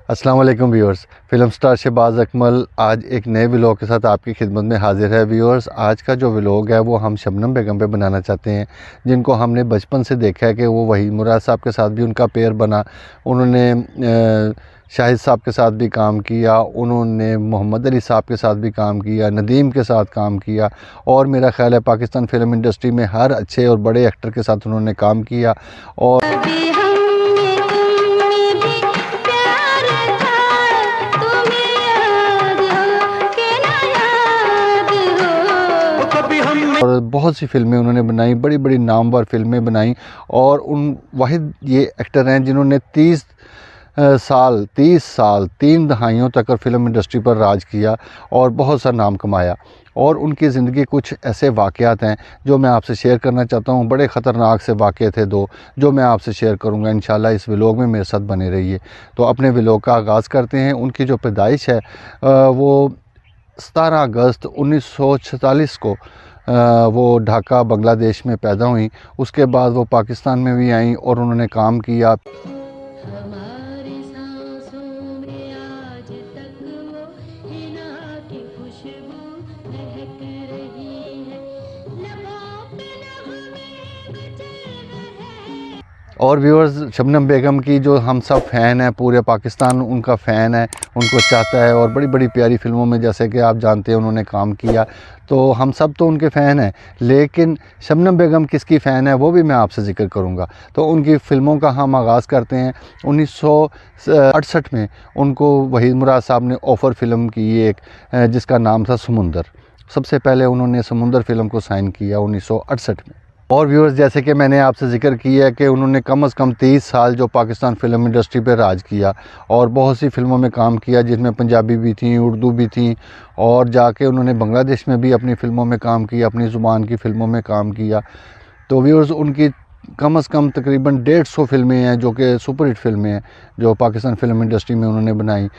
अस्सलाम वालेकुम viewers. Film star Shahbaz Akmal आज एक नए व्लॉग के साथ आपकी खिदमत में हाजिर है। व्यूअर्स, आज का जो व्लॉग है वो हम शबनम बेगम पे बनाना चाहते हैं, जिनको हमने बचपन से देखा है कि वो वहीद मुराद साहब के साथ भी उनका पेयर बना। उन्होंने शाहिद साहब के साथ भी काम किया, उन्होंने मोहम्मद अली साहब के साथ भी काम किया, नदीम के साथ काम किया, और मेरा ख़्याल है पाकिस्तान फ़िल्म इंडस्ट्री में हर अच्छे और बड़े एक्टर के साथ उन्होंने काम किया। और बहुत सी फ़िल्में उन्होंने बनाई, बड़ी बड़ी नामवर फ़िल्में बनाई। और उन वाहिद ये एक्टर हैं जिन्होंने 30 साल 3 दहाइयों तक फ़िल्म इंडस्ट्री पर राज किया और बहुत सा नाम कमाया। और उनकी ज़िंदगी कुछ ऐसे वाक़यात हैं जो मैं आपसे शेयर करना चाहता हूँ। बड़े ख़तरनाक से वाक़े थे दो, जो मैं आपसे शेयर करूँगा इंशाल्लाह। इस व्लॉग में मेरे साथ बने रहिए। तो अपने व्लॉग का आगाज़ करते हैं। उनकी जो पैदाइश है वो 17 अगस्त 1946 को वो ढाका बांग्लादेश में पैदा हुई। उसके बाद वो पाकिस्तान में भी आईं और उन्होंने काम किया। और व्यूअर्स, शबनम बेगम की जो हम सब फ़ैन हैं, पूरे पाकिस्तान उनका फ़ैन है, उनको चाहता है। और बड़ी बड़ी प्यारी फ़िल्मों में जैसे कि आप जानते हैं उन्होंने काम किया, तो हम सब तो उनके फ़ैन हैं। लेकिन शबनम बेगम किसकी फ़ैन है वो भी मैं आपसे ज़िक्र करूंगा। तो उनकी फ़िल्मों का हम आगाज़ करते हैं। 1968 में उनको वहीद मुराद साहब ने ऑफ़र फ़िल्म की एक, जिसका नाम था समुंदर। सबसे पहले उन्होंने समुंदर फ़िल्म को साइन किया 1968 में। और व्यूअर्स, जैसे कि मैंने आपसे ज़िक्र किया है कि उन्होंने कम से कम 30 साल जो पाकिस्तान फ़िल्म इंडस्ट्री पे राज किया और बहुत सी फ़िल्मों में काम किया, जिसमें पंजाबी भी थी, उर्दू भी थी। और जाके उन्होंने बांग्लादेश में भी अपनी फ़िल्मों में काम किया, अपनी ज़ुबान की फ़िल्मों में काम किया। तो व्यूअर्स, उनकी कम से कम तकरीबन 150 फ़िल्में हैं जो कि सुपरहिट फ़िल्में हैं, जो पाकिस्तान फ़िल्म इंडस्ट्री में उन्होंने बनाई।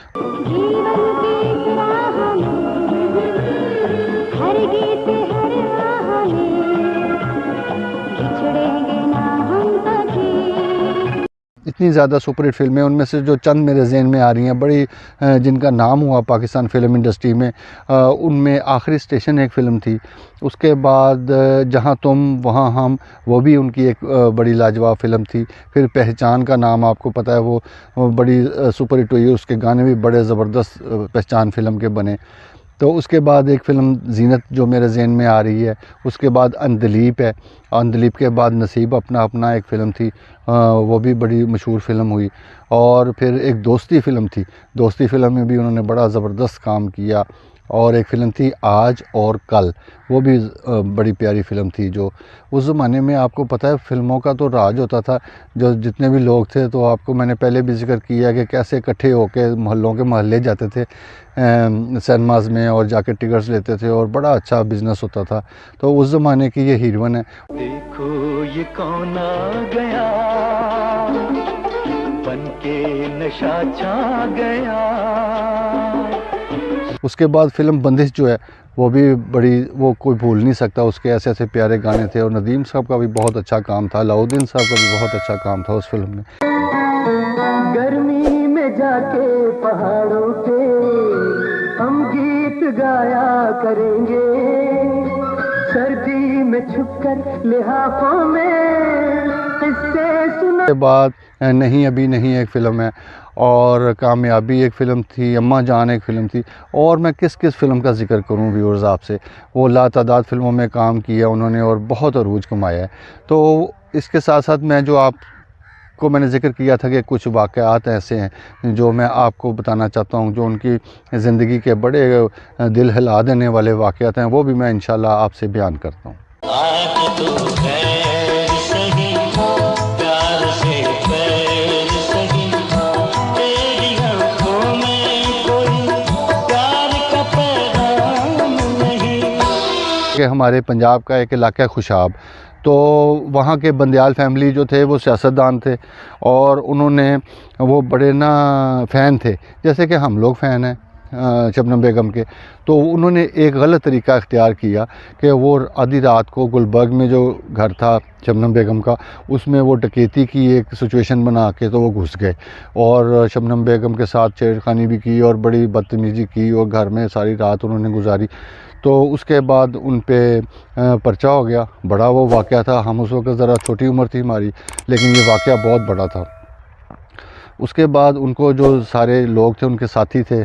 इतनी ज़्यादा सुपरहिट फ़िल्में, उनमें से जो चंद मेरे ज़हन में आ रही हैं बड़ी, जिनका नाम हुआ पाकिस्तान फ़िल्म इंडस्ट्री में, उनमें आखिरी स्टेशन एक फ़िल्म थी। उसके बाद जहाँ तुम वहाँ हम, वो भी उनकी एक बड़ी लाजवाब फ़िल्म थी। फिर पहचान का नाम आपको पता है, वो बड़ी सुपरहिट हुई, उसके गाने भी बड़े ज़बरदस्त पहचान फ़िल्म के बने। तो उसके बाद एक फ़िल्म ज़ीनत जो मेरे ज़हन में आ रही है। उसके बाद अंधलीप है। अंधलीप के बाद नसीब अपना एक फ़िल्म थी, वो भी बड़ी मशहूर फ़िल्म हुई। और फिर एक दोस्ती फ़िल्म थी, दोस्ती फ़िल्म में भी उन्होंने बड़ा ज़बरदस्त काम किया। और एक फ़िल्म थी आज और कल, वो भी बड़ी प्यारी फ़िल्म थी। जो उस ज़माने में आपको पता है फ़िल्मों का तो राज होता था। जो जितने भी लोग थे, तो आपको मैंने पहले भी ज़िक्र किया कि कैसे इकट्ठे होकर मोहल्लों के मोहल्ले जाते थे सिनेमाज़ में, और जाके टिकट्स लेते थे और बड़ा अच्छा बिज़नेस होता था। तो उस ज़माने की ये हीरोइन है। देखो ये कौन आ गया, बनके नशा छा गया। उसके बाद फ़िल्म बंदिश जो है वो भी बड़ी, वो कोई भूल नहीं सकता। उसके ऐसे ऐसे प्यारे गाने थे। और नदीम साहब का भी बहुत अच्छा काम था, अलाउद्दीन साहब का भी बहुत अच्छा काम था उस फिल्म में। गर्मी में जाके पहाड़ों के हम गीत गाया करेंगे, सर्दी में छुपकर लिहाफों में किस्से सुना। के बाद नहीं अभी नहीं एक फ़िल्म है, और कामयाबी एक फ़िल्म थी, अम्मा जान एक फ़िल्म थी। और मैं किस किस फ़िल्म का ज़िक्र करूं व्यूअर्स आपसे। वो लातादाद फ़िल्मों में काम किया उन्होंने और बहुत अरूज कमाया है। तो इसके साथ साथ मैं जो आपको मैंने ज़िक्र किया था कि कुछ वाक़यात ऐसे हैं जो मैं आपको बताना चाहता हूं, जो उनकी ज़िंदगी के बड़े दिल हिला देने वाले वाक़यात हैं, वो भी मैं इंशाल्लाह आपसे बयान करता हूँ। कि हमारे पंजाब का एक इलाका है खुशाब, तो वहाँ के बंदयाल फैमिली जो थे वो सियासतदान थे, और उन्होंने वो बड़े ना फ़ैन थे, जैसे कि हम लोग फ़ैन हैं। शबनम बेगम के, तो उन्होंने एक गलत तरीका इख्तियार किया कि वो आधी रात को गुलबर्ग में जो घर था शबनम बेगम का, उसमें वो डकैती की एक सिचुएशन बना के तो वो घुस गए और शबनम बेगम के साथ छेड़खानी भी की और बड़ी बदतमीज़ी की और घर में सारी रात उन्होंने गुजारी। तो उसके बाद उन पे पर्चा हो गया, बड़ा वो वाक़या था। हम उस वक्त ज़रा छोटी उम्र थी हमारी, लेकिन ये वाक़या बहुत बड़ा था। उसके बाद उनको जो सारे लोग थे, उनके साथी थे,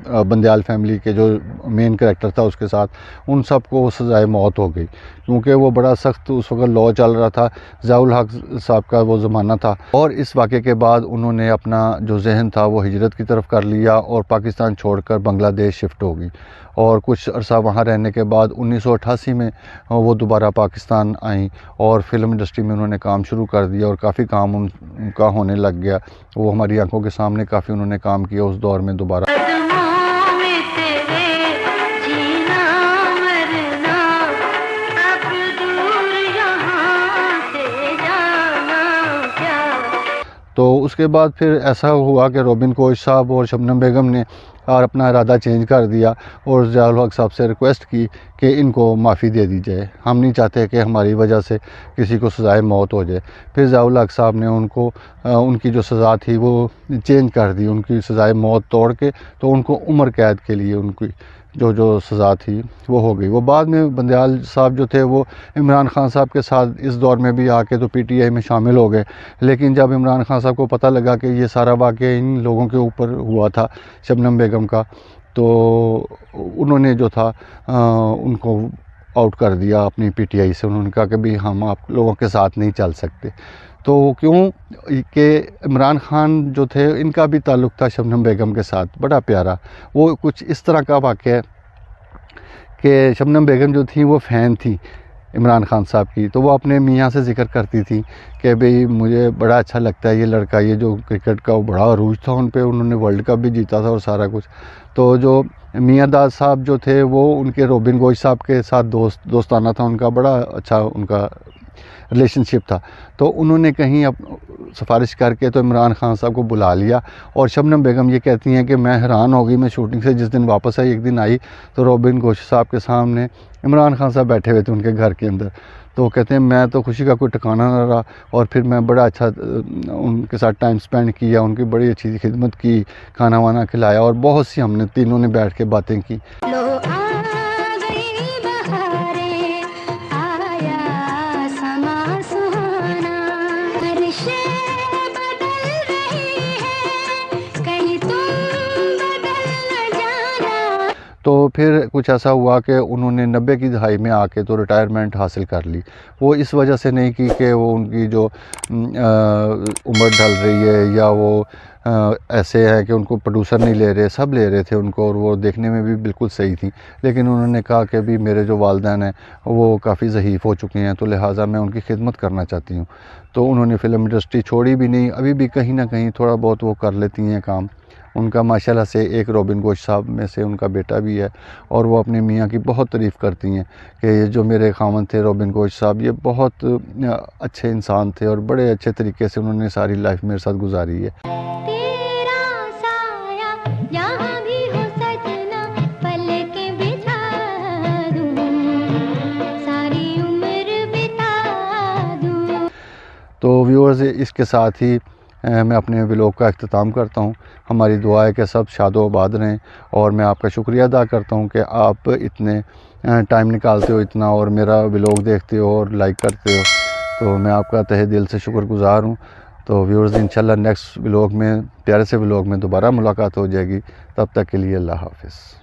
बंदयाल फैमिली के जो मेन कैरेक्टर था उसके साथ, उन सब को सज़ाए मौत हो गई, क्योंकि वो बड़ा सख्त उस वक्त लॉ चल रहा था, ज़ियाउल हक साहब का वो ज़माना था। और इस वाक़े के बाद उन्होंने अपना जो जहन था वो हिजरत की तरफ कर लिया और पाकिस्तान छोड़कर बांग्लादेश शिफ्ट हो गई और कुछ अरसा वहाँ रहने के बाद 1988 में वो दोबारा पाकिस्तान आई और फिल्म इंडस्ट्री में उन्होंने काम शुरू कर दिया और काफ़ी काम उनका होने लग गया। वो हमारी आंखों के सामने काफ़ी उन्होंने काम किया उस दौर में दोबारा। तो उसके बाद फिर ऐसा हुआ कि रॉबिन कोच साहब और शबनम बेगम ने और अपना इरादा चेंज कर दिया और ज़ियाउल हक साहब से रिक्वेस्ट की कि इनको माफ़ी दे दी जाए, हम नहीं चाहते कि हमारी वजह से किसी को सज़ाए मौत हो जाए। फिर ज़ियाउल हक साहब ने उनको उनकी जो सज़ा थी वो चेंज कर दी, उनकी सज़ाए मौत तोड़ के तो उनको उम्र कैद के लिए उनकी जो सज़ा थी वो हो गई। वो बाद में बंदयाल साहब जो थे वो इमरान खान साहब के साथ इस दौर में भी आके तो पीटीआई में शामिल हो गए, लेकिन जब इमरान खान साहब को पता लगा कि ये सारा वाक़या इन लोगों के ऊपर हुआ था शबनम बेगम का, तो उन्होंने जो था उनको आउट कर दिया अपनी पीटीआई से। उन्होंने कहा कि भाई हम आप लोगों के साथ नहीं चल सकते। तो क्यों कि इमरान खान जो थे इनका भी ताल्लुक़ था शबनम बेगम के साथ बड़ा प्यारा। वो कुछ इस तरह का वाक़या कि शबनम बेगम जो थी वो फ़ैन थी इमरान खान साहब की, तो वो अपने मियाँ से ज़िक्र करती थी कि भाई मुझे बड़ा अच्छा लगता है ये लड़का, ये जो क्रिकेट का वो बड़ा अरूज था उन पे, उन्होंने वर्ल्ड कप भी जीता था और सारा कुछ। तो जो मियाँ दाद साहब जो थे वो उनके रॉबिन गोश साहब के साथ दोस्ताना था उनका, बड़ा अच्छा उनका रिलेशनशिप था। तो उन्होंने कहीं अब सिफारिश करके तो इमरान खान साहब को बुला लिया और शबनम बेगम ये कहती हैं कि मैं हैरान हो गई, मैं शूटिंग से जिस दिन वापस आई, एक दिन आई तो रॉबिन गोश साहब के सामने इमरान खान साहब बैठे हुए थे उनके घर के अंदर। तो कहते हैं मैं तो खुशी का कोई ठिकाना ना रहा और फिर मैं बड़ा अच्छा उनके साथ टाइम स्पेंड किया, उनकी बड़ी अच्छी खिदमत की, खाना वाना खिलाया और बहुत सी हमने तीनों ने बैठ के बातें की। तो फिर कुछ ऐसा हुआ कि उन्होंने 90 की दहाई में आके तो रिटायरमेंट हासिल कर ली। वो इस वजह से नहीं की कि वो उनकी जो उम्र ढल रही है या वो ऐसे है कि उनको प्रोड्यूसर नहीं ले रहे, सब ले रहे थे उनको और वो देखने में भी बिल्कुल सही थी। लेकिन उन्होंने कहा कि भी मेरे जो वालिदैन हैं वो काफ़ी ज़ईफ़ हो चुके हैं, तो लिहाजा मैं उनकी खिदमत करना चाहती हूँ। तो उन्होंने फ़िल्म इंडस्ट्री छोड़ी भी नहीं, अभी भी कहीं ना कहीं थोड़ा बहुत वो कर लेती हैं काम। उनका माशाल्लाह से एक रॉबिन गोश साहब में से उनका बेटा भी है और वो अपने मियाँ की बहुत तारीफ़ करती हैं कि ये जो मेरे खामन थे रॉबिन गोश साहब, ये बहुत अच्छे इंसान थे और बड़े अच्छे तरीके से उन्होंने सारी लाइफ मेरे साथ गुजारी है। तो व्यूअर्स इसके साथ ही मैं अपने व्लॉग का अख्ताम करता हूँ। हमारी दुआ है कि सब शादो आबाद रहें और मैं आपका शुक्रिया अदा करता हूँ कि आप इतने टाइम निकालते हो इतना और मेरा व्लॉग देखते हो और लाइक करते हो, तो मैं आपका तहे दिल से शुक्रगुज़ार हूँ। तो व्यूअर्स इंशाल्लाह नेक्स्ट व्लॉग में, प्यारे से व्लॉग में दोबारा मुलाकात हो जाएगी। तब तक के लिए अल्लाह हाफ़िज़।